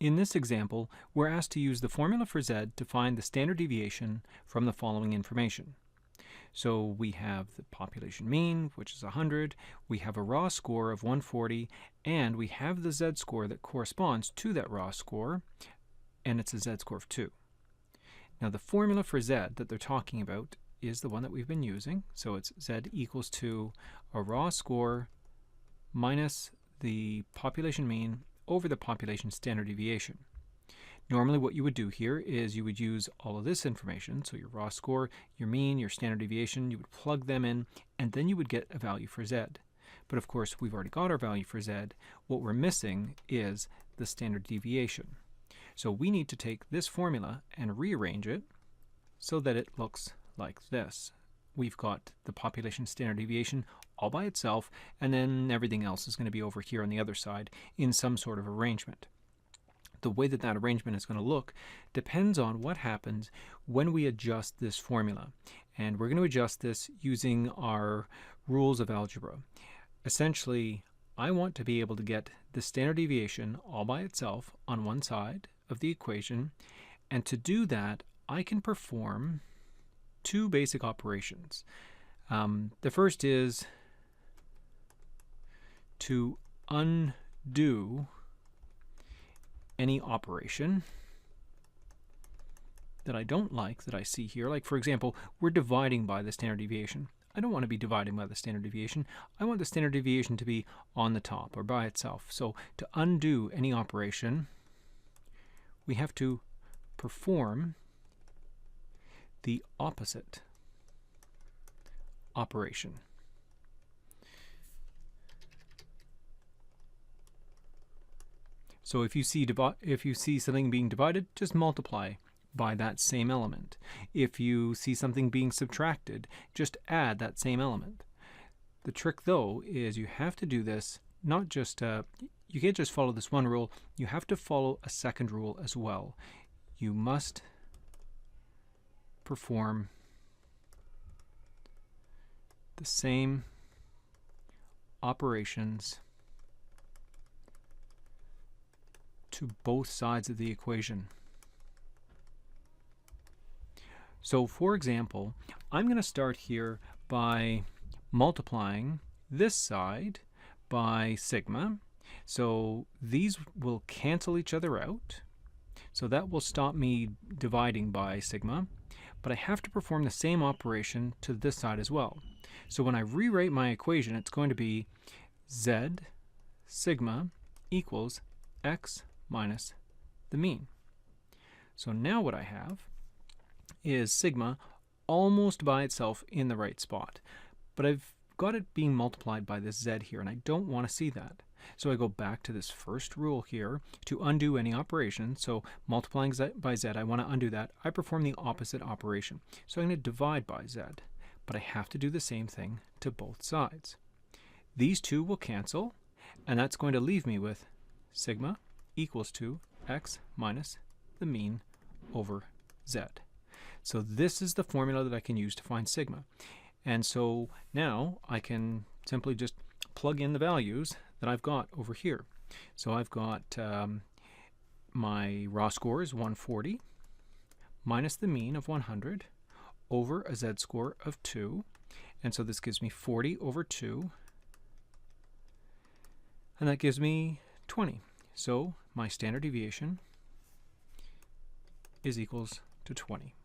In this example, we're asked to use the formula for z to find the standard deviation from the following information. So we have the population mean, which is 100, we have a raw score of 140, and we have the z-score that corresponds to that raw score, and it's a z-score of 2. Now the formula for z that they're talking about is the one that we've been using. So it's z equals to a raw score minus the population mean over the population standard deviation. Normally what you would do here is you would use all of this information, so your raw score, your mean, your standard deviation, you would plug them in, and then you would get a value for z. But of course we've already got our value for z. What we're missing is the standard deviation. So we need to take this formula and rearrange it so that it looks like this. We've got the population standard deviation all by itself, and then everything else is going to be over here on the other side in some sort of arrangement. The way that that arrangement is going to look depends on what happens when we adjust this formula. And we're going to adjust this using our rules of algebra. Essentially, I want to be able to get the standard deviation all by itself on one side of the equation, and to do that I can perform two basic operations. The first is to undo any operation that I don't like that I see here. Like for example, we're dividing by the standard deviation. I don't want to be dividing by the standard deviation. I want the standard deviation to be on the top or by itself. So to undo any operation, we have to perform the opposite operation. So if you see something being divided, just multiply by that same element. If you see something being subtracted, just add that same element. The trick though is you have to do this not just you can't just follow this one rule, you have to follow a second rule as well. You must perform the same operations to both sides of the equation. So for example, I'm going to start here by multiplying this side by sigma. So these will cancel each other out. So that will stop me dividing by sigma. But I have to perform the same operation to this side as well. So when I rewrite my equation, it's going to be z sigma equals x minus the mean. So now what I have is sigma almost by itself in the right spot. But I've got it being multiplied by this z here, and I don't want to see that. So I go back to this first rule here to undo any operation. So multiplying z by z, I want to undo that. I perform the opposite operation. So I'm going to divide by z. But I have to do the same thing to both sides. These two will cancel, and that's going to leave me with sigma equals to x minus the mean over z. So this is the formula that I can use to find sigma. And so now I can simply just plug in the values that I've got over here. So I've got my raw score is 140 minus the mean of 100 over a z-score of 2. And so this gives me 40 over 2. And that gives me 20. So my standard deviation is equals to 20.